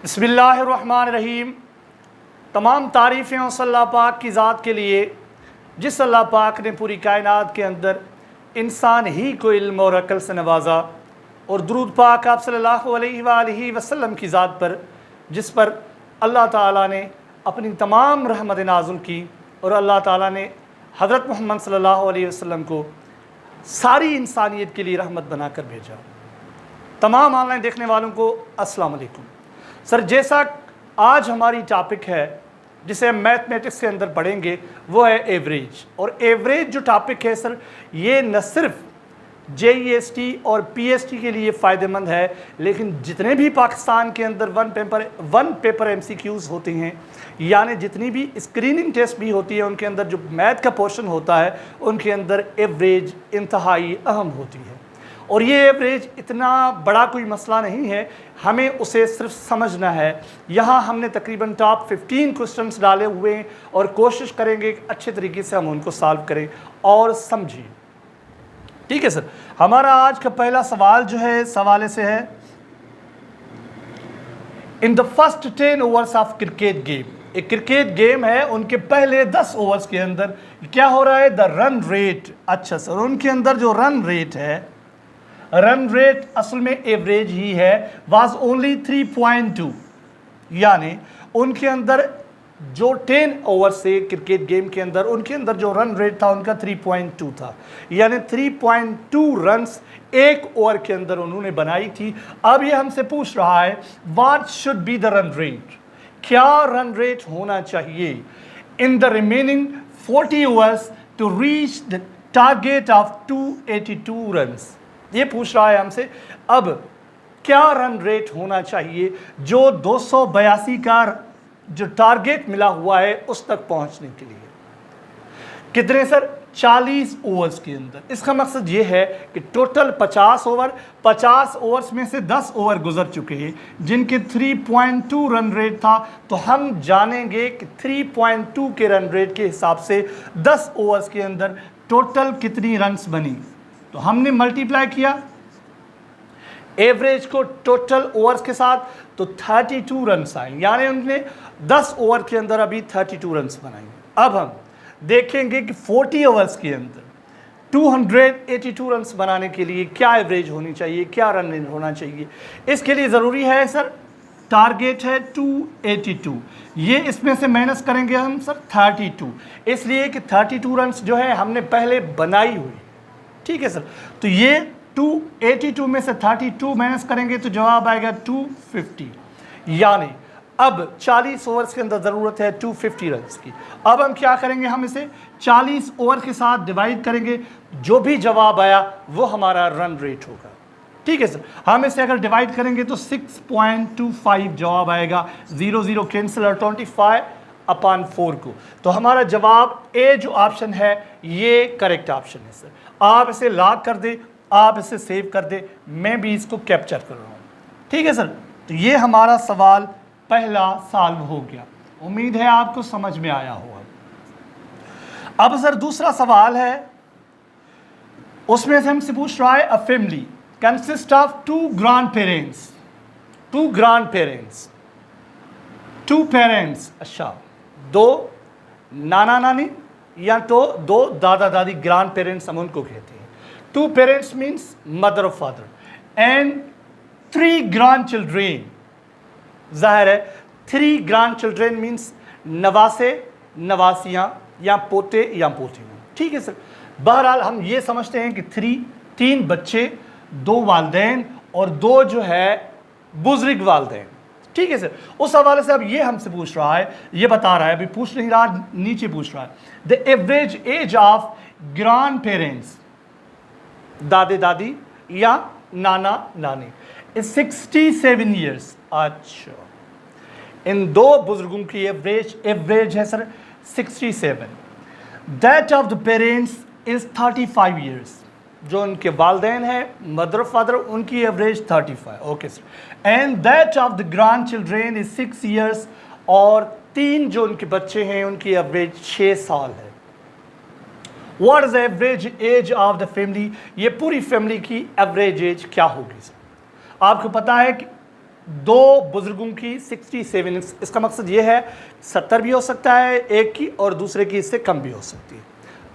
बिस्मिल्लाहिर्रहमानिर्रहीम। तमाम तारीफ़ें उस अल्लाह पाक की ज़ात के लिए जिस अल्लाह पाक ने पूरी कायनात के अंदर इंसान ही को इल्म और अक़ल से नवाजा, और दुरूद पाक आप सल्लल्लाहु अलैहि वसल्लम की ज़ात पर जिस पर अल्लाह ताला ने अपनी तमाम रहमत नाज़िल की और अल्लाह ताला ने हज़रत मोहम्मद सल्लल्लाहु अलैहि वसल्लम को सारी इंसानियत के लिए रहमत बनाकर भेजा। तमाम ऑनलाइन देखने वालों को अस्सलाम वालेकुम। सर, जैसा आज हमारी टॉपिक है जिसे हम मैथमेटिक्स के अंदर पढ़ेंगे वो है एवरेज। और एवरेज जो टॉपिक है सर, ये न सिर्फ JEST और PST के लिए फ़ायदेमंद है, लेकिन जितने भी पाकिस्तान के अंदर वन पेपर MCQs होते हैं, यानी जितनी भी स्क्रीनिंग टेस्ट भी होती है, उनके अंदर जो मैथ का पोर्शन होता है उनके अंदर एवरेज इंतहाई अहम होती है। और ये एवरेज इतना बड़ा कोई मसला नहीं है, हमें उसे सिर्फ समझना है। यहाँ हमने तकरीबन टॉप 15 क्वेश्चंस डाले हुए हैं और कोशिश करेंगे कि अच्छे तरीके से हम उनको सॉल्व करें और समझें। ठीक है सर, हमारा आज का पहला सवाल जो है इस हवाले से है, in the first 10 overs of cricket game. एक क्रिकेट गेम है, उनके पहले 10 ओवर्स के अंदर क्या हो रहा है, द रन रेट। अच्छा सर, उनके अंदर जो रन रेट है, रन रेट असल में एवरेज ही है, वाज ओनली 3.2, यानी उनके अंदर जो 10 ओवर से क्रिकेट गेम के अंदर उनके अंदर जो रन रेट था उनका 3.2 था, यानी 3.2 रन्स एक ओवर के अंदर उन्होंने बनाई थी। अब ये हमसे पूछ रहा है what should be the run rate, क्या रन रेट होना चाहिए in the remaining 40 overs to reach the target of 282 runs. ये पूछ रहा है हमसे अब क्या रन रेट होना चाहिए जो 282 का जो टारगेट मिला हुआ है उस तक पहुंचने के लिए। कितने सर, 40 ओवर्स के अंदर। इसका मकसद ये है कि टोटल 50 ओवर्स में से 10 ओवर गुजर चुके हैं जिनके 3.2 रन रेट था, तो हम जानेंगे कि 3.2 के रन रेट के हिसाब से 10 ओवर्स के अंदर टोटल कितनी रन्स बनी। तो हमने मल्टीप्लाई किया एवरेज को टोटल ओवर्स के साथ, तो 32 रन्स आए, यानी उन्होंने 10 ओवर के अंदर अभी 32 रन्स बनाए। अब हम देखेंगे कि 40 ओवर्स के अंदर 282 रन्स बनाने के लिए क्या एवरेज होनी चाहिए, क्या रन रेट होना चाहिए। इसके लिए ज़रूरी है सर, टारगेट है 282, ये इसमें से माइनस करेंगे हम सर 32, इसलिए कि 32 रन्स जो है हमने पहले बनाई हुई। ठीक है सर, तो ये 282 में से 32 माइनस करेंगे तो जवाब आएगा 250, यानी अब 40 ओवर्स के अंदर ज़रूरत है 250 रन्स की। अब हम क्या करेंगे, हम इसे 40 ओवर के साथ डिवाइड करेंगे, जो भी जवाब आया वो हमारा रन रेट होगा। ठीक है सर, हम इसे अगर डिवाइड करेंगे तो 6.25 जवाब आएगा, 0 0 कैंसिल और 25/4 को, तो हमारा जवाब ए जो ऑप्शन है ये करेक्ट ऑप्शन है सर। आप इसे लॉक कर दे, आप इसे सेव कर दे, मैं भी इसको कैप्चर कर रहा हूँ। ठीक है सर, तो ये हमारा सवाल पहला सॉल्व हो गया। उम्मीद है आपको समझ में आया होगा। अब सर दूसरा सवाल है, उसमें से हमसे पूछ रहा है a family consist of two grandparents. अच्छा, दो नाना नानी या तो दो दादा दादी, ग्रैंड पेरेंट्स हम उनको कहते हैं। टू पेरेंट्स मीन्स मदर और फादर एंड 3 ग्रैंड चिल्ड्रेन। जाहिर है 3 ग्रैंड चिल्ड्रेन मीन्स नवासे नवासियाँ या पोते या पोतियाँ। ठीक है सर, बहरहाल हम ये समझते हैं कि 3 बच्चे, 2 वालदैन और 2 जो है बुजुर्ग वालदैन। ठीक है सर, उस हवाले से अब ये हमसे पूछ रहा है, ये बता रहा है, अभी पूछ नहीं रहा, नीचे पूछ रहा है the average age of grand parents, दादे दादी या नाना नानी, इज 67 ईयर्स। अच्छा, इन 2 बुजुर्गों की एवरेज है sir 67। That of the parents is 35 years. जो उनके वालदैन है मदर फादर, उनकी average 35। Okay sir. And that of the grand children is 6 years, और 3 जो उनके बच्चे हैं उनकी एवरेज 6 साल है। What is average age of the family, ये पूरी फैमिली की एवरेज एज क्या होगी सर। आपको पता है कि दो बुजुर्गों की 67, इसका मकसद ये है 70 भी हो सकता है एक की और दूसरे की इससे कम भी हो सकती है।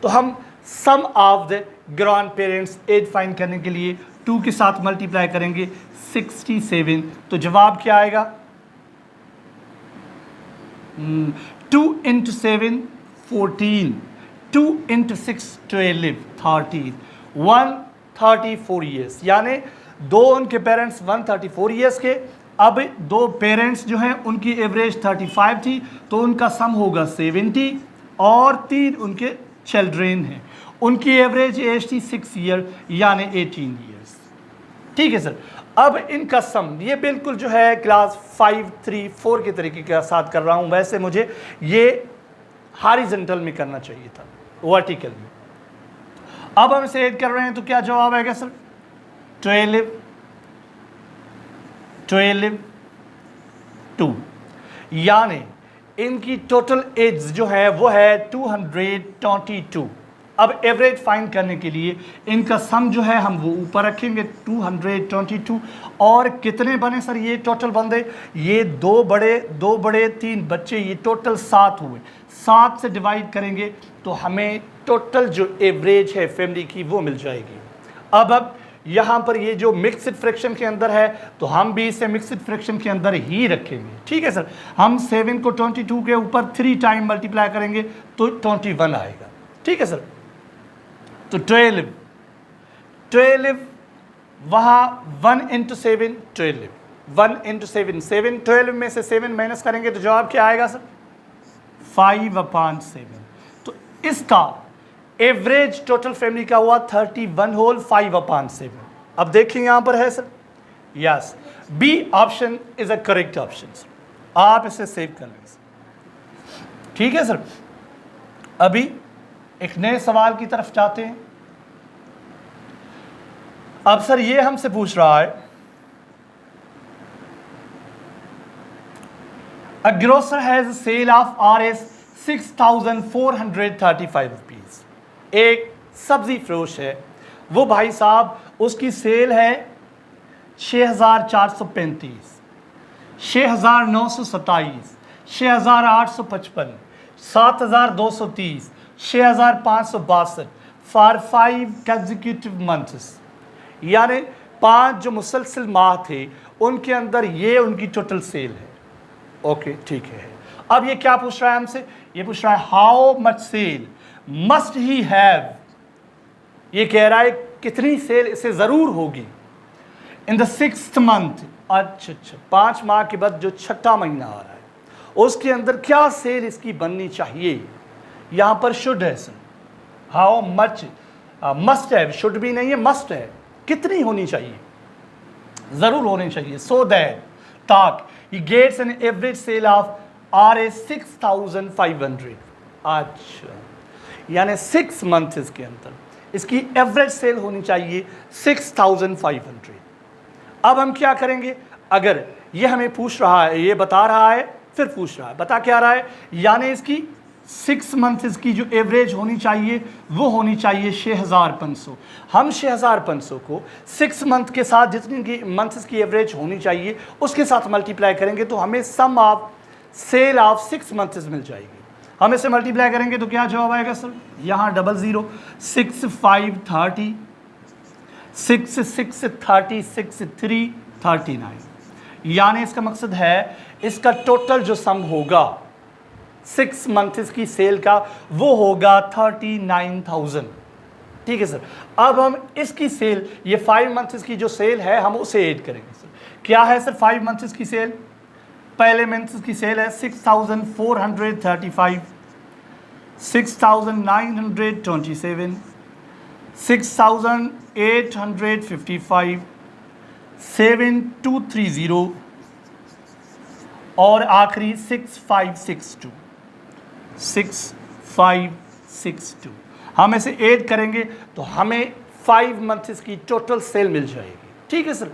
तो हम sum of the grandparents age find करने के लिए 2 के साथ मल्टीप्लाई करेंगे 67, तो जवाब क्या आएगा? 2 इंटू 7 14, 2 इंटू 6 12, 13, 134 ईयर्स, यानी दो उनके पेरेंट्स 134 ईयर्स के। अब दो पेरेंट्स जो हैं उनकी एवरेज 35 थी, तो उनका सम होगा 70, और 3 उनके चिल्ड्रेन हैं, उनकी एवरेज एज थी 6 ईयर यानी 18 ईयर्स। ठीक है सर। अब इनका सम ये बिल्कुल जो है क्लास 5, 3, 4 के तरीके के साथ कर रहा हूँ, वैसे मुझे ये हॉरिजॉन्टल में करना चाहिए था, वर्टिकल में। अब हम इसे ऐड कर रहे हैं तो क्या जवाब आएगा सर? 12, 2, यानी इनकी टोटल एज जो है वो है 222। अब एवरेज फाइंड करने के लिए इनका सम जो है हम वो ऊपर रखेंगे 222, और कितने बने सर ये टोटल बंदे? ये दो बड़े 3 बच्चे, ये टोटल 7 हुए। 7 से डिवाइड करेंगे तो हमें टोटल जो एवरेज है फैमिली की वो मिल जाएगी। अब यहाँ पर ये जो मिक्सड फ्रैक्शन के अंदर है तो हम भी इसे मिक्सड फ्रैक्शन के अंदर ही रखेंगे। ठीक है सर। हम 7 को 22 के ऊपर 3 टाइम मल्टीप्लाई करेंगे तो 21 आएगा। ठीक है सर। तो 12 वहाँ 1 इंटू 7 12, 1 इंटू 7 7, 12 में से 7 माइनस करेंगे तो जवाब क्या आएगा सर? 5/7। तो इसका एवरेज टोटल फैमिली का हुआ 31 होल 5/7। अब देखिए यहां पर है sir, yes, B option is a correct option sir, आप इसे सेव कर लें। ठीक है सर। अभी एक नए सवाल की तरफ जाते हैं। अब सर ये हमसे पूछ रहा है, a grocer has sale of Rs 6,435 rupees. एक सब्जी फरोश है, वो भाई साहब उसकी सेल है 6,435, 6,927, 6,855, 7,230, 6,562 फॉर 5 कंसेक्यूटिव मंथ्स, यानी 5 जो मुसलसल माह थे उनके अंदर ये उनकी टोटल सेल है। ओके ठीक है। अब ये क्या पूछ रहा है हमसे? ये पूछ रहा है how much sale must he have, ये कह रहा है कितनी सेल इसे जरूर होगी इन द 6th मंथ। अच्छा, 5 माह के बाद जो 6ठा महीना आ रहा है उसके अंदर क्या सेल इसकी बननी चाहिए? यहां पर शुड है सर, हाउ मच, मस्ट है, शुड भी नहीं है, मस्ट है, कितनी होनी चाहिए, जरूर होनी चाहिए। सो दैट ताक he gets an average sale of Rs 6,500। अच्छा, यानी 6 मंथ के अंदर इसकी एवरेज सेल होनी चाहिए 6,500। अब हम क्या करेंगे? अगर ये हमें पूछ रहा है, ये बता रहा है, फिर पूछ रहा है, बता क्या रहा है, यानी इसकी 6 मंथ्स की जो एवरेज होनी चाहिए वो होनी चाहिए 6,500। हम 6,500 को 6 मंथ के साथ जितनी की मंथ्स की एवरेज होनी चाहिए उसके साथ मल्टीप्लाई करेंगे तो हमें सम ऑफ सेल ऑफ 6 मंथ्स मिल जाएगी। हम इसे मल्टीप्लाई करेंगे तो क्या जवाब आएगा सर? यहाँ 00, 6 5 30, 6 6 36 3 39, यानी इसका मकसद है इसका टोटल जो सम होगा 6 मंथ्स की सेल का वो होगा 39,000। ठीक है सर। अब हम इसकी सेल, ये 5 मंथ्स की जो सेल है हम उसे ऐड करेंगे सर। क्या है सर 5 मंथ्स की सेल? पहले मंथ्स की सेल है 6,435, 6,927, 6,855, 7,230 और आखिरी 6,562, 6,562। हम इसे ऐड करेंगे तो हमें 5 मंथ्स की टोटल सेल मिल जाएगी। ठीक है सर।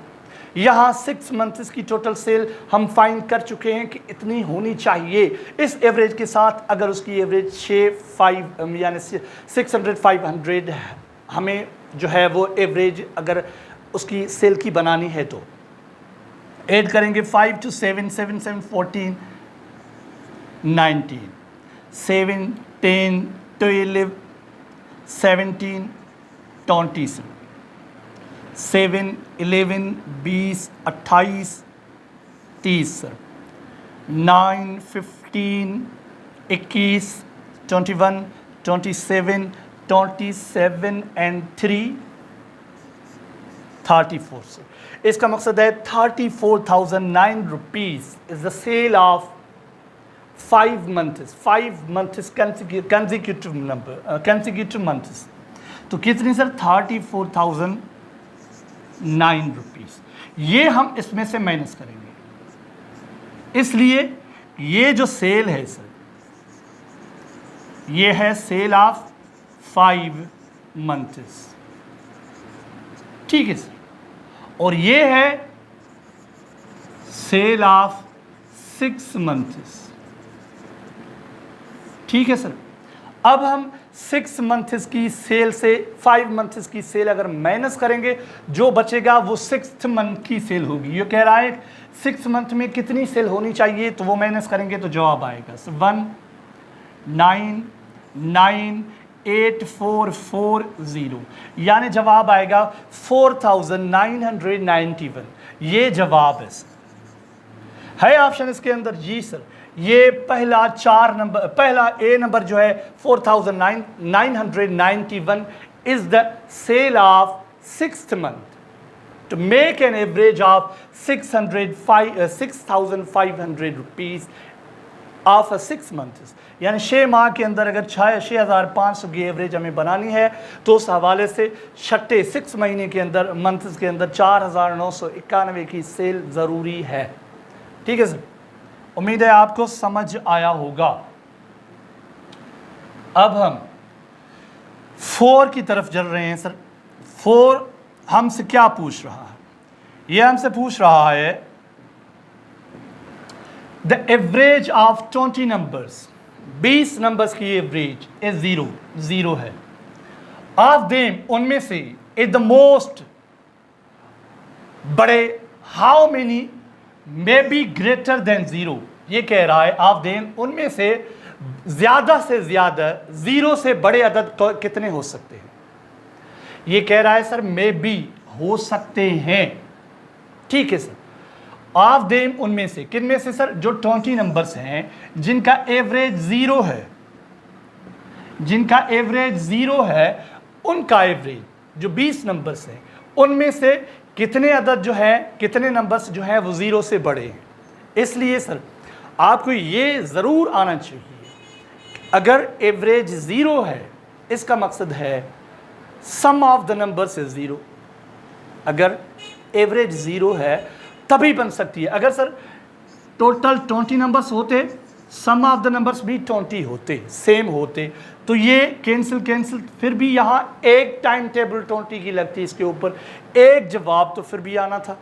यहाँ 6 मंथ्स की टोटल सेल हम फाइंड कर चुके हैं कि इतनी होनी चाहिए इस एवरेज के साथ। अगर उसकी एवरेज 6,5 यानी 600 हमें जो है वो एवरेज अगर उसकी सेल की बनानी है तो ऐड करेंगे 5 to 7, 7 7 14, 19, 7 10 12 17 27, 7 11 20 28 30 सर, 9 15 21 21 27 27 and 3 34 सर। इसका मकसद है 34,009 rupees is the sale of 5 months consecutive months। तो कितनी सर? 34,009 रुपीज़। ये हम इसमें से माइनस करेंगे, इसलिए ये जो सेल है सर, ये है सेल ऑफ 5 months, ठीक है सर। और ये है सेल ऑफ 6 months, ठीक है सर। अब हम 6 months की सेल से 5 months की सेल अगर माइनस करेंगे, जो बचेगा वो 6th month की सेल होगी। ये कह रहा है 6 month में कितनी सेल होनी चाहिए, तो वो माइनस करेंगे तो जवाब आएगा 1 9 9 8 4 4 0, यानी जवाब आएगा 4,991। ये जवाब है ऑप्शन इसके अंदर जी सर। ये पहला ए नंबर जो है 4,991 is the sale of 6th month to make an average of 6,500 rupees of 6 months। यानी 6 माह के अंदर अगर 6,500 की एवरेज हमें बनानी है, तो उस हवाले से छठे 6 महीने के अंदर मंथ्स के अंदर 4,991 की सेल ज़रूरी है, ठीक है सर। उम्मीद है आपको समझ आया होगा। अब हम 4 की तरफ चल रहे हैं सर। 4 हमसे क्या पूछ रहा है? यह हमसे पूछ रहा है the average of 20 numbers, 20 numbers की एवरेज इज 0 है। ऑफ देम, उनमें से इज द मोस्ट बड़े, how many may be greater than 0। ये कह रहा है ऑफ देम, उनमें से ज्यादा 0 से बड़े अदद कितने हो सकते हैं। ये कह रहा है सर मे बी, हो सकते हैं, ठीक है सर। ऑफ देम, उनमें से, किन में से सर? जो 20 नंबर्स हैं जिनका एवरेज 0 है, जिनका एवरेज 0 है, उनका एवरेज जो 20 नंबर्स हैं उनमें से कितने अदद जो है, कितने नंबर्स जो है वो 0 से बड़े हैं। इसलिए सर आपको ये ज़रूर आना चाहिए, अगर एवरेज 0 है इसका मकसद है सम ऑफ द नंबर्स इज 0। अगर एवरेज 0 है तभी बन सकती है। अगर सर टोटल 20 नंबर्स होते, सम ऑफ द नंबर्स भी 20 होते, सेम होते, तो ये कैंसिल, फिर भी यहाँ एक टाइम टेबल 20 की लगती, इसके ऊपर एक जवाब तो फिर भी आना था।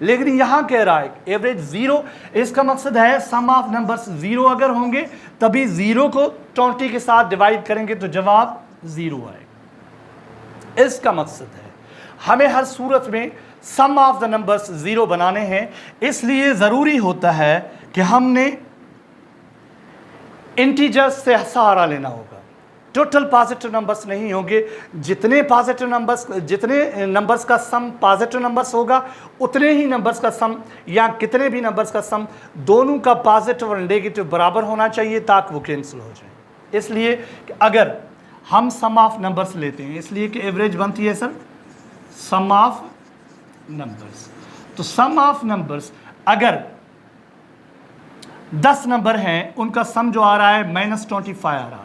लेकिन यहाँ कह रहा है एवरेज 0, इसका मकसद है सम ऑफ नंबर्स 0 अगर होंगे तभी 0 को 20 के साथ डिवाइड करेंगे तो जवाब 0 आएगा। इसका मकसद है हमें हर सूरत में सम ऑफ द नंबर्स 0 बनाने हैं, इसलिए ज़रूरी होता है कि हमने इंटीजर्स से सहारा लेना होगा। टोटल पॉजिटिव नंबर्स नहीं होंगे, जितने नंबर्स का सम पॉजिटिव नंबर्स होगा उतने ही नंबर्स का सम, या कितने भी नंबर्स का सम, दोनों का पॉजिटिव और नेगेटिव बराबर होना चाहिए ताकि वो कैंसिल हो जाए। इसलिए अगर हम सम ऑफ नंबर्स लेते हैं, इसलिए कि एवरेज बनती है सर सम ऑफ नंबर्स। तो सम ऑफ नंबर्स, अगर 10 नंबर हैं उनका सम जो आ रहा है -25 आ रहा है,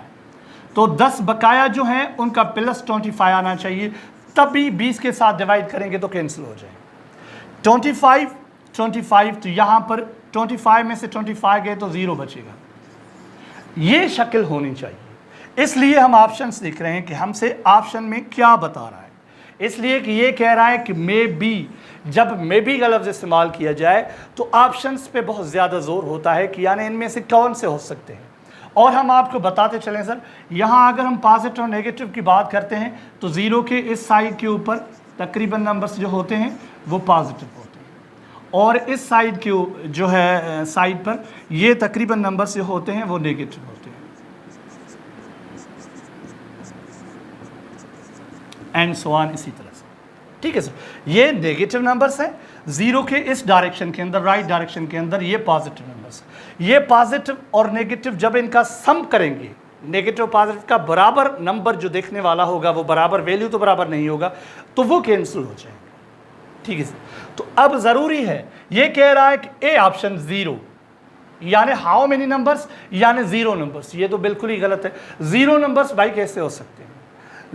तो 10 बकाया जो हैं उनका +25 आना चाहिए, तभी 20 के साथ डिवाइड करेंगे तो कैंसिल हो जाए। 25 तो यहाँ पर 25 में से 25 गए तो 0 बचेगा। ये शक्ल होनी चाहिए, इसलिए हम ऑप्शंस देख रहे हैं कि हमसे ऑप्शन में क्या बता रहा है। इसलिए कि ये कह रहा है कि मे बी, जब मे बी का लफ्ज़ इस्तेमाल किया जाए तो ऑप्शंस पे बहुत ज़्यादा जोर होता है कि यानी इनमें से कौन से हो सकते हैं। और हम आपको बताते चलें सर, यहाँ अगर हम पॉजिटिव और नेगेटिव की बात करते हैं तो 0 के इस साइड के ऊपर तकरीबन नंबर्स जो होते हैं वो पॉजिटिव होते हैं, और इस साइड के जो है साइड पर ये तकरीबन नंबर से होते हैं वो नेगेटिव होते हैं, एंड सो ऑन, इसी तरह से। ठीक है सर, ये नेगेटिव नंबर्स हैं जीरो के इस डायरेक्शन के अंदर, राइट डायरेक्शन के अंदर, ये पॉजिटिव नंबर्स। ये पॉजिटिव और नेगेटिव जब इनका सम करेंगे, नेगेटिव पॉजिटिव का बराबर नंबर जो देखने वाला होगा वो बराबर, वैल्यू तो बराबर नहीं होगा, तो वो कैंसिल हो जाएंगे। ठीक है सर, तो अब जरूरी है, ये कह रहा है कि ए ऑप्शन जीरो, यानी हाउ मेनी नंबर्स, यानी जीरो नंबर्स। ये तो बिल्कुल ही गलत है। जीरो नंबर्स भाई कैसे हो सकते हैं,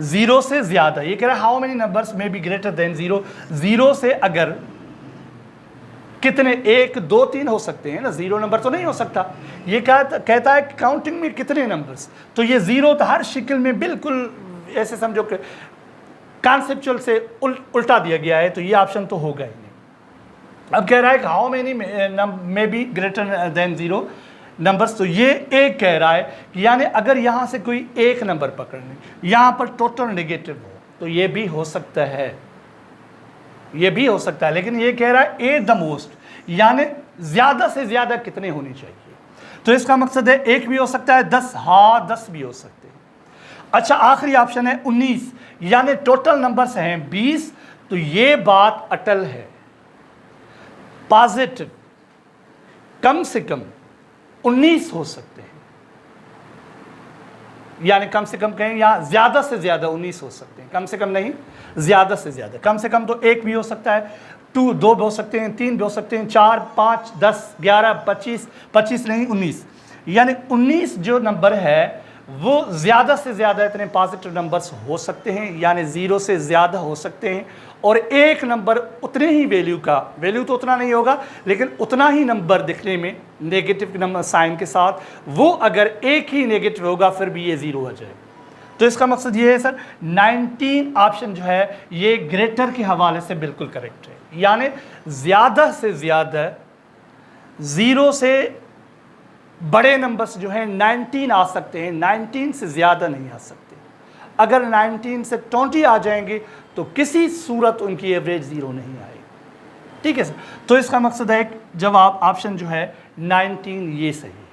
जीरो से ज्यादा। ये कह रहा है हाउ मेनी नंबर्स में be greater than zero, zero से अगर कितने, एक दो तीन हो सकते हैं ना, जीरो नंबर तो नहीं हो सकता। ये कहता है काउंटिंग में कितने नंबर्स, तो ये जीरो तो हर शिकल में बिल्कुल ऐसे समझो कि कॉन्सेप्चुअल से उल्टा दिया गया है, तो ये ऑप्शन तो होगा ही नहीं। अब कह रहा है कि हाउ मेनी में be greater than zero numbers, तो ये एक कह रहा है कि यानी अगर यहाँ से कोई एक नंबर पकड़ने, यहाँ पर टोटल नेगेटिव हो, तो ये भी हो सकता है, ये भी हो सकता है। लेकिन ये कह रहा है ए द मोस्ट, यानी ज्यादा से ज्यादा कितने होनी चाहिए, तो इसका मकसद है एक भी हो सकता है, 10, हाँ 10 भी हो सकते हैं। अच्छा, आखिरी ऑप्शन है 19, यानी टोटल नंबर्स हैं 20, तो ये बात अटल है, पॉजिटिव कम से कम 19 हो सकते हैं, यानी कम से कम कहें, या ज्यादा से ज्यादा 19 हो सकते हैं, कम से कम नहीं, ज्यादा से ज्यादा। कम से कम तो एक भी हो सकता है, दो भी हो सकते हैं, तीन भी हो सकते हैं, 4, 5, 10, 11, 25, 25 नहीं 19, यानी 19 जो नंबर है वो ज़्यादा से ज़्यादा इतने पॉजिटिव नंबर्स हो सकते हैं, यानी ज़ीरो से ज़्यादा हो सकते हैं। और एक नंबर उतने ही वैल्यू का, वैल्यू तो उतना नहीं होगा लेकिन उतना ही नंबर दिखने में नेगेटिव नंबर साइन के साथ, वो अगर एक ही नेगेटिव होगा फिर भी ये ज़ीरो हो जाएगा। तो इसका मकसद ये है सर, 19 ऑप्शन जो है ये ग्रेटर के हवाले से बिल्कुल करेक्ट है, यानी ज़्यादा से ज़्यादा ज़ीरो से बड़े नंबर्स जो हैं 19 आ सकते हैं, 19 से ज़्यादा नहीं आ सकते। अगर 19 से 20 आ जाएंगे तो किसी सूरत उनकी एवरेज ज़ीरो नहीं आएगी। ठीक है सर, तो इसका मकसद है जवाब ऑप्शन जो है 19 ये सही है।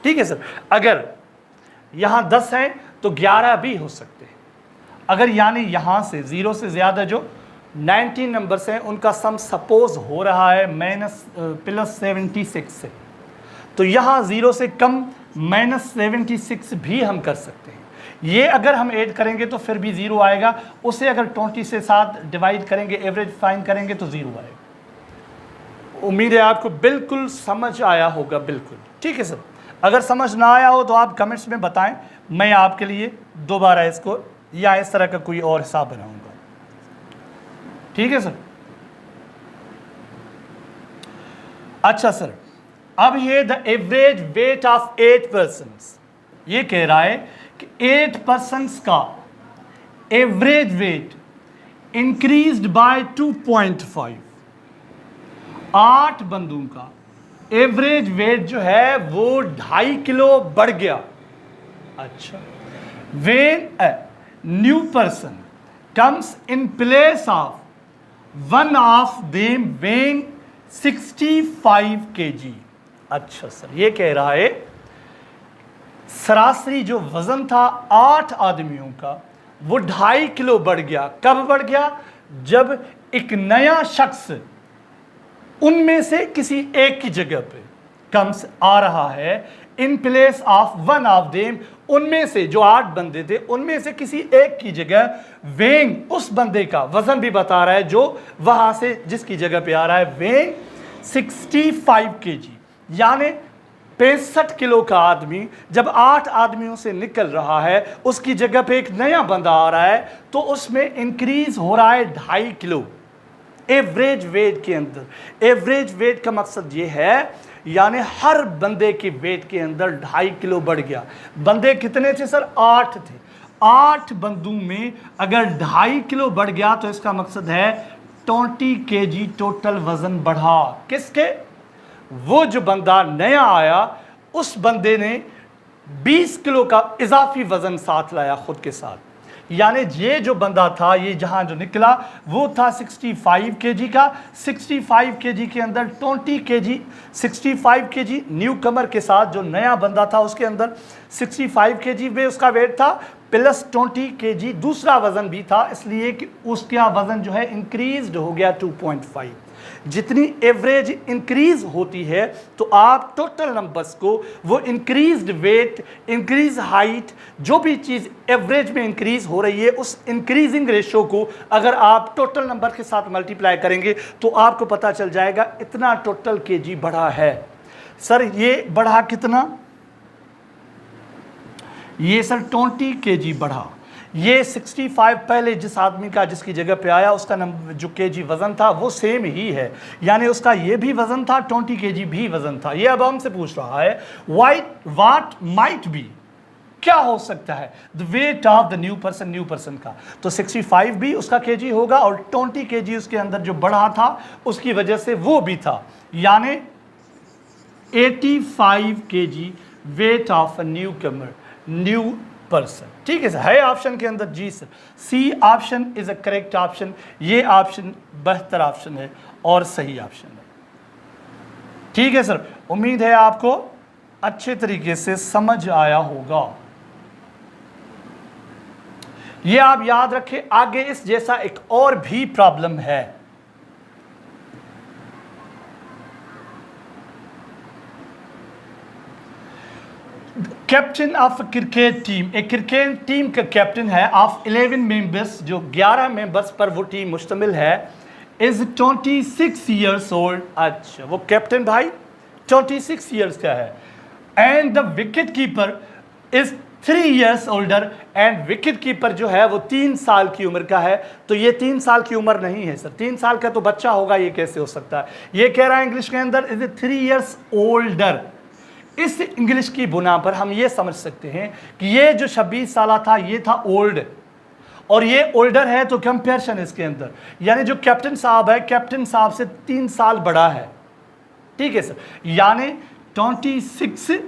ठीक है सर, अगर यहाँ 10 हैं तो 11 भी हो सकते हैं। अगर यानी यहाँ से ज़ीरो से ज़्यादा जो 19 नंबर्स हैं उनका सम सपोज हो रहा है -76 से, तो यहाँ ज़ीरो से कम -76 भी हम कर सकते हैं। ये अगर हम ऐड करेंगे तो फिर भी ज़ीरो आएगा, उसे अगर 20 से साथ डिवाइड करेंगे, एवरेज फाइंड करेंगे तो ज़ीरो आएगा। उम्मीद है आपको बिल्कुल समझ आया होगा, बिल्कुल। ठीक है सर, अगर समझ ना आया हो तो आप कमेंट्स में बताएं, मैं आपके लिए दोबारा इसको या इस तरह का कोई और हिसाब बनाऊंगा। ठीक है सर। अच्छा सर, अब ये the average weight of 8 persons, ये कह रहा है कि 8 पर्सन्स का एवरेज वेट इंक्रीज्ड बाय 2.5, 8 बंदों का एवरेज वेट जो है वो 2.5 किलो बढ़ गया। अच्छा, when a new person comes in place of one of them weighing 65 kg। अच्छा सर, ये कह रहा है सरासरी जो वजन था 8 आदमियों का वो 2.5 किलो बढ़ गया। कब बढ़ गया? जब एक नया शख्स उनमें से किसी एक की जगह पे कम्स आ रहा है, in place of one of them, उनमें से जो 8 बंदे थे उनमें से किसी एक की जगह, वेइंग, उस बंदे का वजन भी बता रहा है जो वहां से जिसकी जगह पे आ रहा है, वेइंग 65 kg, यानी 65 किलो का आदमी जब 8 आदमियों से निकल रहा है, उसकी जगह पे एक नया बंदा आ रहा है तो उसमें इंक्रीज हो रहा है 2.5 किलो एवरेज वेट के अंदर। एवरेज वेट का मकसद ये है यानी हर बंदे के वेट के अंदर 2.5 किलो बढ़ गया। बंदे कितने थे सर? 8 थे। 8 बंदों में अगर 2.5 किलो बढ़ गया तो इसका मकसद है 20 kg टोटल वजन बढ़ा। किसके? वो जो बंदा नया आया उस बंदे ने 20 किलो का इजाफी वजन साथ लाया खुद के साथ, यानी ये जो बंदा था, ये जहां जो निकला वो था 65 केजी का। 65 केजी के अंदर 20 केजी, 65 केजी न्यू कमर के साथ जो नया बंदा था उसके अंदर 65 केजी में उसका वेट था, प्लस 20 केजी दूसरा वजन भी था, इसलिए कि उसका वजन जो है इंक्रीज हो गया 2.5। जितनी एवरेज इंक्रीज होती है तो आप टोटल नंबर्स को, वो इंक्रीज्ड वेट, इंक्रीज हाइट, जो भी चीज़ एवरेज में इंक्रीज हो रही है उस इंक्रीजिंग रेशो को अगर आप टोटल नंबर के साथ मल्टीप्लाई करेंगे तो आपको पता चल जाएगा इतना टोटल केजी बढ़ा है। सर ये बढ़ा कितना? ये सर 20 केजी बढ़ा। ये 65 पहले जिस आदमी का जिसकी जगह पे आया उसका नंबर जो केजी वजन था वो सेम ही है, यानी उसका ये भी वजन था, 20 केजी भी वजन था। ये अब हमसे पूछ रहा है व्हाट माइट बी, क्या हो सकता है the weight of the new person का। तो 65 भी उसका केजी होगा और 20 केजी उसके अंदर जो बढ़ा था उसकी वजह से वो भी था, यानी 85 KG weight of a newcomer, new person. ठीक है सर, है ऑप्शन के अंदर? जी sir, C option is a correct option. ये ऑप्शन बेहतर ऑप्शन है और सही ऑप्शन है। ठीक है सर, उम्मीद है आपको अच्छे तरीके से समझ आया होगा। ये आप याद रखें, आगे इस जैसा एक और भी प्रॉब्लम है। कैप्टन ऑफ क्रिकेट टीम, एक क्रिकेट टीम का कैप्टन है ऑफ 11 मेंबर्स, जो 11 मेंबर्स पर वो टीम मुश्तमिल है, इज 26 ईयर्स ओल्ड। अच्छा, वो कैप्टन भाई 26 ईयर्स का है, and the wicket keeper is 3 years older, and wicket keeper जो है वो 3 साल की उम्र का है। तो ये 3 साल की उम्र नहीं है सर, 3 साल का तो बच्चा होगा, ये कैसे हो सकता है? ये कह रहा है इंग्लिश के अंदर इज 3 ईयर्स ओल्डर। इस इंग्लिश की बुना पर हम ये समझ सकते हैं कि ये जो 26 साल था ये था ओल्ड, और ये ओल्डर है, तो कंपेरिजन इसके अंदर, यानी जो कैप्टन साहब है कैप्टन साहब से 3 साल बड़ा है। ठीक है सर, यानी 26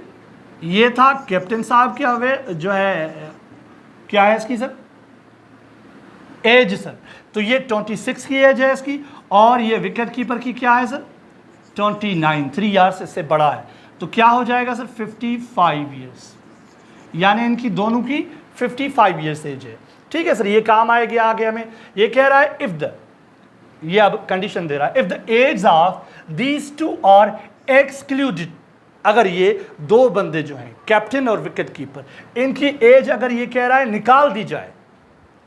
ये था कैप्टन साहब के, हवे जो है क्या है इसकी सर एज सर, तो ये 26 की एज है इसकी, और ये विकेट कीपर की क्या है सर 29, 3 ईयर्स इससे बड़ा है, तो क्या हो जाएगा सर 55 ईयर्स, यानी इनकी दोनों की 55 ईयर्स एज है। ठीक है सर, ये काम आएगी आगे हमें। ये कह रहा है इफ द, ये अब कंडीशन दे रहा है, if the age of these two are excluded, अगर ये दो बंदे जो हैं कैप्टन और विकेट कीपर, इनकी एज अगर ये कह रहा है निकाल दी जाए,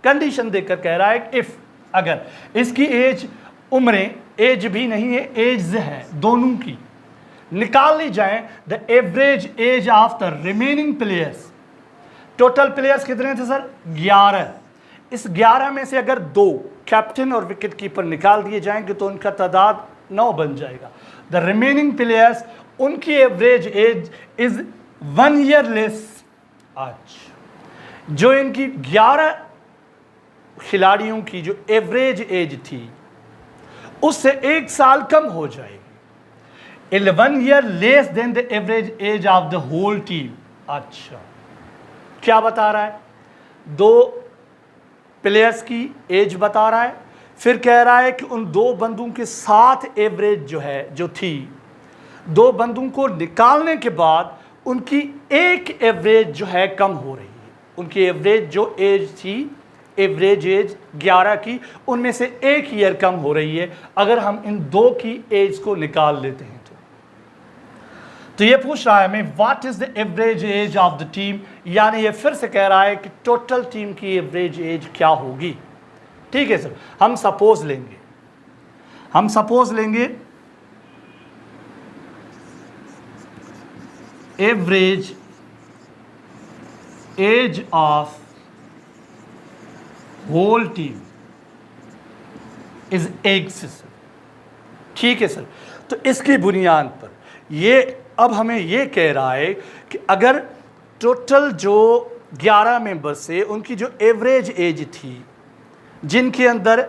कंडीशन देकर कह रहा है इफ, अगर इसकी एज, उम्रें, एज भी नहीं है, एज है दोनों की, निकाल ली जाए, the average age of the remaining players, total players कितने थे सर 11, इस 11 में से अगर 2 कैप्टन और विकेट कीपर निकाल दिए जाएंगे तो उनका तादाद 9 बन जाएगा। द रिमेनिंग प्लेयर्स, उनकी average age is 1 year less. अच्छा, जो इनकी 11 खिलाड़ियों की जो एवरेज एज थी उससे 1 साल कम हो जाएगी, 1 year less than the average age of the whole team. अच्छा, क्या बता रहा है? 2 प्लेयर्स की एज बता रहा है, फिर कह रहा है कि उन 2 बंदों के साथ एवरेज जो है जो थी, 2 बंदों को निकालने के बाद उनकी एक एवरेज जो है कम हो रही है, उनकी एवरेज जो एज थी, एवरेज एज 11 की, उनमें से 1 ईयर कम हो रही है अगर हम इन 2 की एज को निकाल लेते हैं। तो ये पूछ रहा है हमें what is the average age of the team, यानी ये फिर से कह रहा है कि टोटल टीम की एवरेज एज क्या होगी। ठीक है सर, हम सपोज लेंगे average age of whole team is X. ठीक है सर, तो इसकी बुनियाद पर ये अब हमें ये कह रहा है कि अगर टोटल जो 11 मेंबर से उनकी जो एवरेज एज थी, जिनके अंदर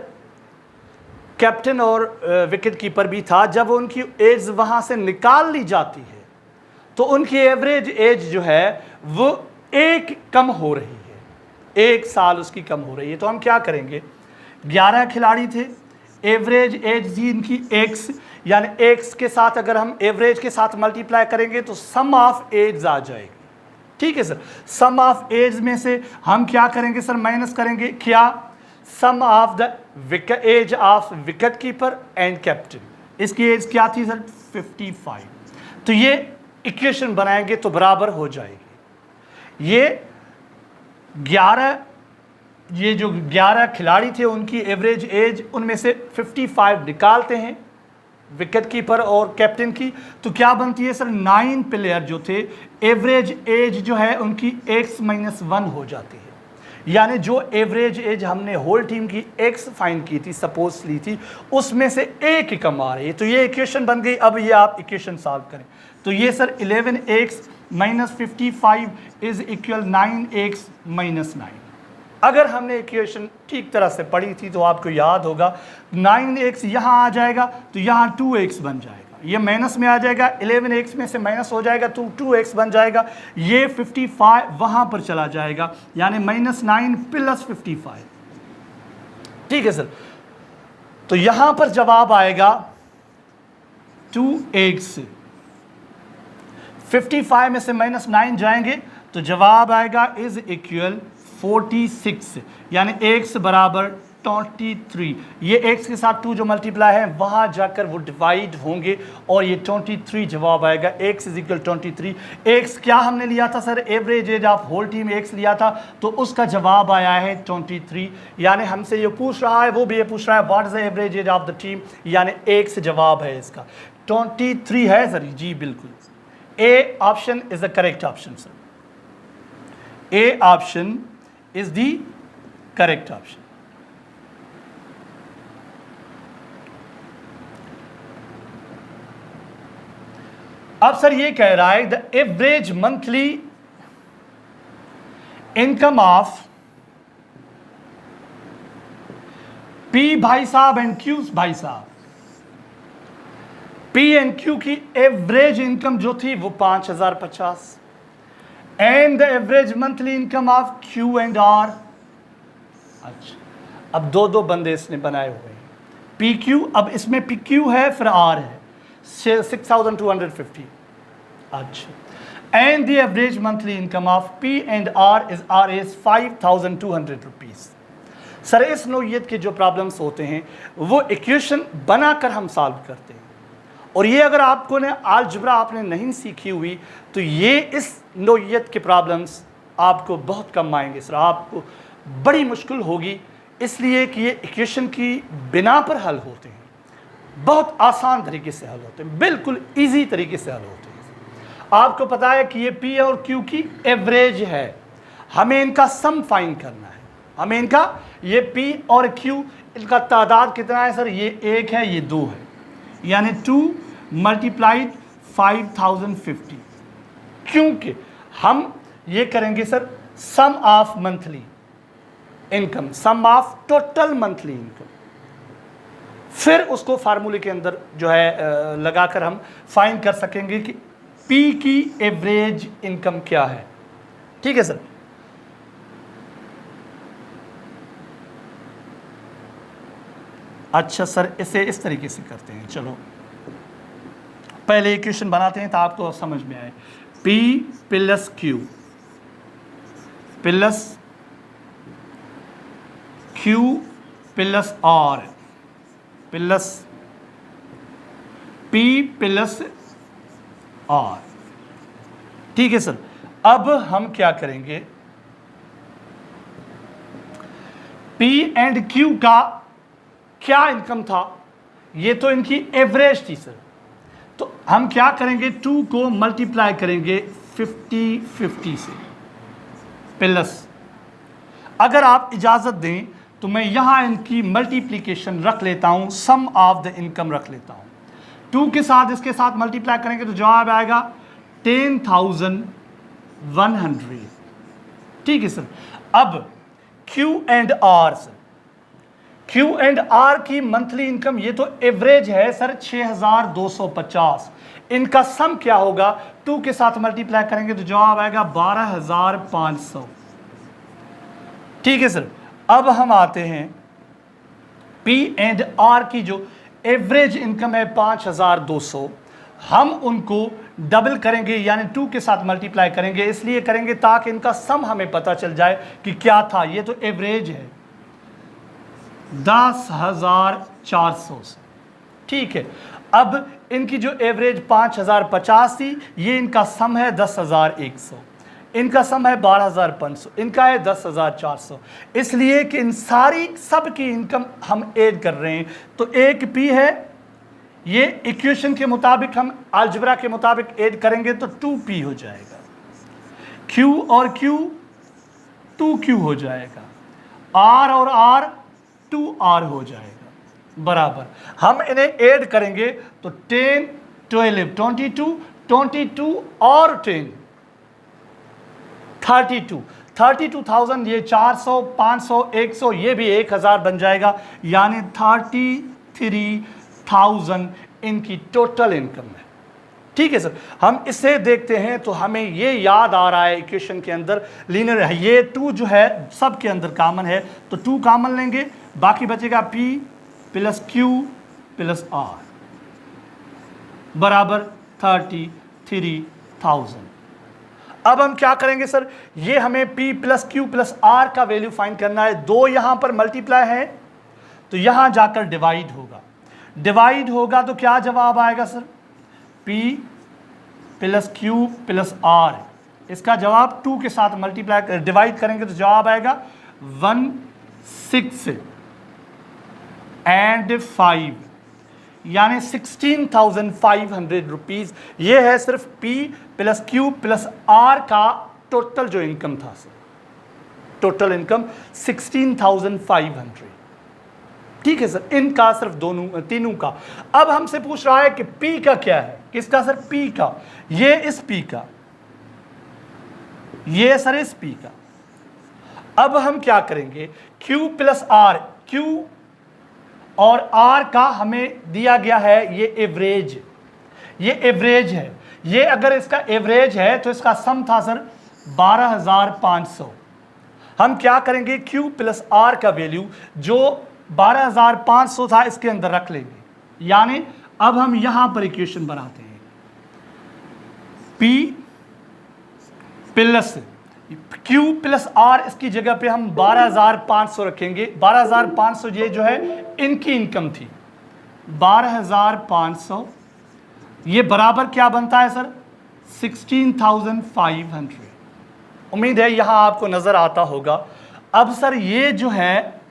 कैप्टन और विकेट कीपर भी था, जब उनकी एज वहाँ से निकाल ली जाती है तो उनकी एवरेज एज जो है वो 1 कम हो रही है। 1 साल उसकी कम हो रही है। तो हम क्या करेंगे, 11 खिलाड़ी थे, एवरेज एज थी इनकी x, यानी x के साथ अगर हम एवरेज के साथ मल्टीप्लाई करेंगे तो सम ऑफ एज आ जाएगी। ठीक है सर, सम ऑफ एज में से हम क्या करेंगे सर, माइनस करेंगे क्या, sum of the age of wicketkeeper and captain. इसकी एज क्या थी सर, 55। तो ये इक्वेशन बनाएंगे तो बराबर हो जाएगी। ये जो 11 खिलाड़ी थे उनकी एवरेज एज, उनमें से 55 निकालते हैं विकेट कीपर और कैप्टन की, तो क्या बनती है सर, 9 प्लेयर जो थे एवरेज एज जो है उनकी x-1 हो जाती है। यानी जो एवरेज एज हमने होल टीम की x फाइंड की थी, सपोज ली थी, उसमें से एक ही कम आ रही है। तो ये इक्वेशन बन गई। अब ये आप इक्वेशन सॉल्व करें तो ये sir 11x - 55 is equal 9x - 9। अगर हमने इक्वेशन ठीक तरह से पढ़ी थी तो आपको याद होगा 9x यहाँ आ जाएगा तो यहाँ 2x बन जाएगा, ये माइनस में आ जाएगा, 11x में से माइनस हो जाएगा तो 2x बन जाएगा, ये 55 वहाँ पर चला जाएगा, यानी -9 + 55। ठीक है सर, तो यहाँ पर जवाब आएगा 2x। 55 में से -9 जाएंगे तो जवाब आएगा इज इक्वल 46, यानी x बराबर 23। ये x के साथ 2 जो मल्टीप्लाई है वहाँ जाकर वो डिवाइड होंगे और ये 23 जवाब आएगा। x is equal 23। x क्या हमने लिया था sir, average age of whole team x लिया था, तो उसका जवाब आया है 23। यानी हमसे ये पूछ रहा है, वो भी ये पूछ रहा है what is the average age of the team, यानी x जवाब है इसका 23 है सर जी, बिल्कुल। A option is the correct option sir, A option is the correct option. अब सर ये कह रहा है the average monthly income of P भाई साहब एंड Q भाई साहब, P एंड Q की एवरेज इनकम जो थी वो 5050 and the average monthly income of Q and R। अच्छा, अब दो बंदे इसने बनाए हुए हैं PQ, अब इसमें PQ है फिर R है 6250। अच्छा, and the average monthly income of P and R is 5200 rupees. Sir इस नौइयत के जो प्रॉब्लम्स होते हैं वो इक्वेशन बनाकर हम सॉल्व करते हैं, और ये अगर आपको ने अलजेब्रा आपने नहीं सीखी हुई तो ये इस नौइयत के प्रॉब्लम्स आपको बहुत कम आएंगे सर, आपको बड़ी मुश्किल होगी, इसलिए कि ये इक्वेशन की बिना पर हल होते हैं, बहुत आसान तरीके से हल होते हैं, बिल्कुल इजी तरीके से हल होते हैं। आपको पता है कि ये P और Q की एवरेज है, हमें इनका सम फाइंड करना है, हमें इनका ये P और Q इनका तादाद कितना है सर, ये 1 है ये 2 है, यानी 2 मल्टीप्लाइड 5050। क्योंकि हम ये करेंगे sir sum of monthly income, sum of total monthly income, फिर उसको फार्मूले के अंदर जो है लगाकर हम फाइंड कर सकेंगे कि P की एवरेज इनकम क्या है। ठीक है सर, अच्छा सर इसे इस तरीके से करते हैं, चलो पहले इक्वेशन बनाते हैं तो आपको समझ में आए। P + Q + Q + R + P + R। ठीक है सर, अब हम क्या करेंगे, P एंड Q का क्या इनकम था, ये तो इनकी एवरेज थी सर, तो हम क्या करेंगे 2 को मल्टीप्लाई करेंगे 50-50 से प्लस, अगर आप इजाज़त दें तो मैं यहाँ इनकी मल्टीप्लिकेशन रख लेता हूँ, सम ऑफ द इनकम रख लेता हूँ, 2 के साथ इसके साथ मल्टीप्लाई करेंगे तो जवाब आएगा 10,100। ठीक है सर, अब Q and R sir, Q and R की मंथली इनकम ये तो एवरेज है सर 6250, इनका सम क्या होगा, 2 के साथ मल्टीप्लाई करेंगे तो जवाब आएगा 12500। ठीक है सर। अब हम आते हैं पी एंड आर की जो एवरेज इनकम है 5200, हम उनको डबल करेंगे यानी 2 के साथ मल्टीप्लाई करेंगे। इसलिए करेंगे ताकि इनका सम हमें पता चल जाए कि क्या था। ये तो एवरेज है 10,400 से, ठीक है। अब इनकी जो एवरेज 5050 थी, ये इनका सम है 10,100, इनका सम है 12,500, इनका है 10,400। इसलिए कि इन सारी सब की इनकम हम ऐड कर रहे हैं। तो एक पी है, ये इक्वेशन के मुताबिक हम अलजेब्रा के मुताबिक ऐड करेंगे तो 2p हो जाएगा। q और q 2q हो जाएगा। r और r 2r हो जाएगा बराबर। हम इन्हें ऐड करेंगे तो 10 12 22 22 और 10 32,000, ये 400 500 100, ये भी 1000 बन जाएगा, यानी 33,000 इनकी टोटल इनकम है। ठीक है सर। हम इसे देखते हैं तो हमें ये याद आ रहा है इक्वेशन के अंदर लीनियर है, ये 2 जो है सब के अंदर कॉमन है, तो 2 कॉमन लेंगे, बाकी बचेगा p plus q plus r बराबर 33,000। अब हम क्या करेंगे सर, ये हमें p plus q plus r का वैल्यू फाइंड करना है। 2 यहां पर मल्टीप्लाई है तो यहां जाकर डिवाइड होगा, डिवाइड होगा तो क्या जवाब आएगा sir, p plus q plus r, इसका जवाब 2 के साथ मल्टीप्लाई डिवाइड करेंगे तो जवाब आएगा 16 एंड 5, यानी 16,500 रुपीज। ये है सिर्फ p plus q plus r का टोटल जो इनकम था सर, टोटल इनकम 16,500। ठीक है सर, इनका सिर्फ तीनों का। अब हमसे पूछ रहा है कि p का क्या है, किसका सर, p का, ये इस p का, ये सर इस p का। अब हम क्या करेंगे, q प्लस r, q और r का हमें दिया गया है ये एवरेज, ये एवरेज है, ये अगर इसका एवरेज है तो इसका सम था सर 12,500। हम क्या करेंगे, q प्लस r का वैल्यू जो 12,500 था इसके अंदर रख लेंगे, यानी अब हम यहां पर इक्वेशन बनाते हैं, p plus q plus r, इसकी जगह पे हम 12,500 रखेंगे। 12,500 ये जो है इनकी इनकम थी, 12,500, ये बराबर क्या बनता है सर, 16,500। उम्मीद है यहां आपको नजर आता होगा। अब सर ये जो है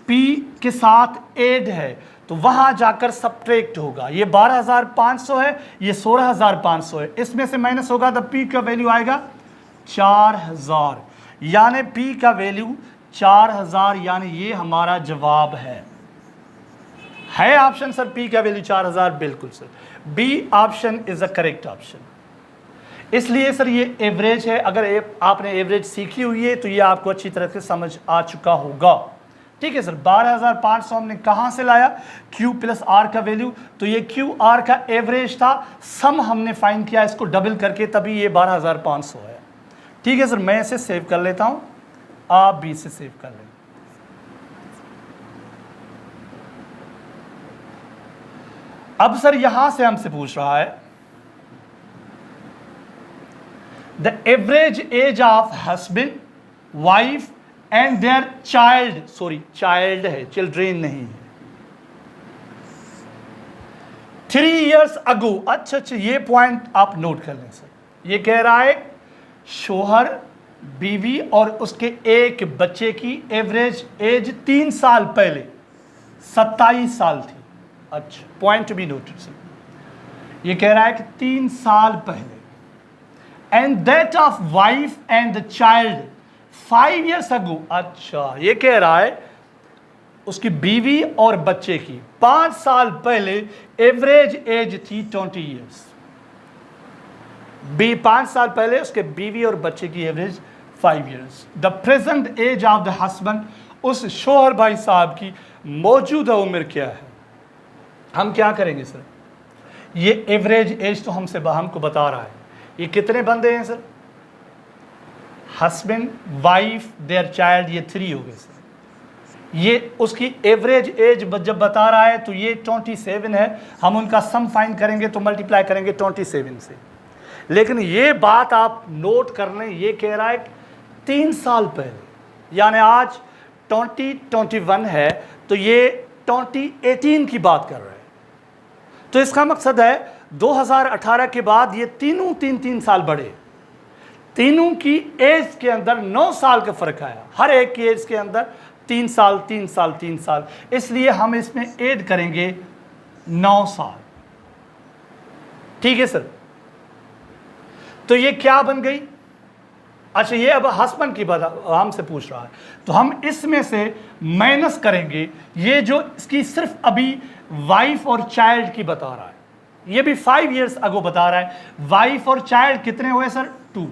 p के साथ ऐड है तो वहां जाकर सब्ट्रैक्ट होगा, ये 12,500 है, ये 16,500 है, इसमें से माइनस होगा तो p का वैल्यू आएगा 4,000, यानी p का वैल्यू 4,000, यानी ये हमारा जवाब है ऑप्शन सर, p का वैल्यू 4,000, बिल्कुल sir, b option is a correct option. इसलिए सर ये एवरेज है, अगर आपने एवरेज सीखी हुई है तो ये आपको अच्छी तरह से समझ आ चुका होगा। ठीक है सर, 12,500 हमने कहां से लाया, q प्लस r का वैल्यू, तो ये q r का एवरेज था, सम हमने फाइंड किया इसको डबल करके, तभी ये 12,500 है। ठीक है सर, मैं इसे सेव कर लेता हूं, आप भी इसे सेव कर लें। अब सर यहां से हमसे पूछ रहा है the average age of husband wife and their child, sorry child है, चिल्ड्रेन नहीं है, 3 years अगो। अच्छा, ये पॉइंट आप नोट कर लें सर। ये कह रहा है शोहर, बीवी और उसके एक बच्चे की एवरेज एज 3 साल पहले 27 साल थी। अच्छा, पॉइंट भी नोटेड सर। ये कह रहा है कि 3 साल पहले, and that of wife and the child 5 years अगो। अच्छा, ये कह रहा है उसकी बीवी और बच्चे की 5 साल पहले एवरेज एज थी 20 years। 5 साल पहले उसके बीवी और बच्चे की average 5 years। The present age of the husband, उस शोहर भाई साहब की मौजूदा उम्र क्या है। हम क्या करेंगे सर, ये एवरेज एज तो हमको बता रहा है, ये कितने बंदे हैं sir, husband, wife, their child, ये 3 हो गए सर। ये उसकी एवरेज एज जब बता रहा है तो ये 27 है। हम उनका सम फाइंड करेंगे तो मल्टीप्लाई करेंगे 27 से। लेकिन ये बात आप नोट कर लें, ये कह रहा है 3 साल पहले, यानी आज 2021 है तो ये 2018 की बात कर रहा है। तो इसका मकसद है 2018 के बाद ये तीनों 3 साल बढ़े। तीनों की एज के अंदर 9 साल का फर्क आया, हर एक की एज के अंदर 3 साल 3 साल 3 साल। इसलिए हम इसमें ऐड करेंगे 9 साल। ठीक है सर। तो ये क्या बन गई? अच्छा, ये अब हस्बैंड की बात हमसे पूछ रहा है तो हम इसमें से माइनस करेंगे ये जो इसकी सिर्फ अभी वाइफ और चाइल्ड की बता रहा है। ये भी 5 इयर्स अगो बता रहा है। वाइफ और चाइल्ड कितने हुए सर? 2।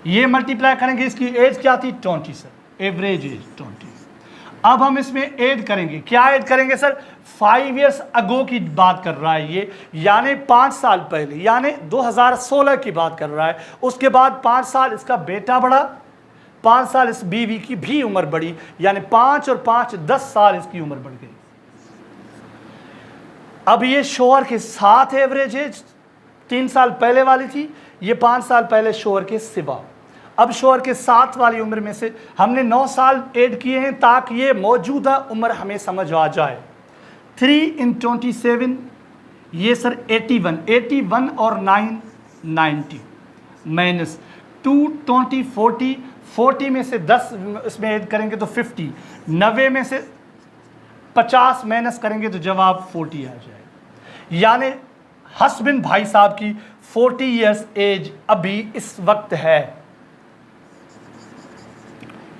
ये मल्टीप्लाई करेंगे, इसकी एज क्या थी? 20 सर, एवरेज एज 20। अब हम इसमें ऐड करेंगे, क्या ऐड करेंगे सर? 5 इयर्स अगो की बात कर रहा है ये, यानी 5 साल पहले, यानी 2016 की बात कर रहा है। उसके बाद 5 साल इसका बेटा बढ़ा, 5 साल इस बीवी की भी उम्र बढ़ी, यानी 5 और 5 10 साल इसकी उम्र बढ़ गई। अब ये शोहर के साथ एवरेज एज 3 साल पहले वाली थी, ये 5 साल पहले शोहर के सिवा। अब शोहर के साथ वाली उम्र में से हमने 9 साल ऐड किए हैं ताकि ये मौजूदा उम्र हमें समझ आ जाए। 3 × 27 ये सर 81 और 9 90 माइनस 2 20 40 में से 10 इसमें ऐड करेंगे तो 50, 90 में से 50 माइनस करेंगे तो जवाब 40 आ जाए। यानी हस्बैंड भाई साहब की 40 इयर्स एज अभी इस वक्त है,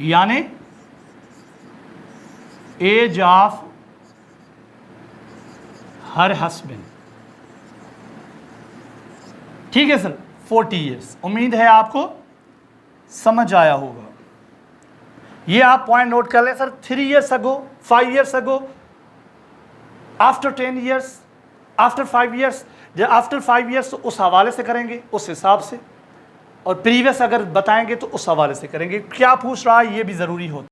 यानी एज ऑफ हर हस्बैंड। ठीक है सर, 40 इयर्स। उम्मीद है आपको समझ आया होगा। ये आप पॉइंट नोट कर लें sir. 3 years ago, 5 years ago, after 10 years, after 5 years. After 5 years तो उस हवाले से करेंगे, उस हिसाब से, और प्रीवियस अगर बताएंगे तो उस हवाले से करेंगे। क्या पूछ रहा है ये भी ज़रूरी होता है।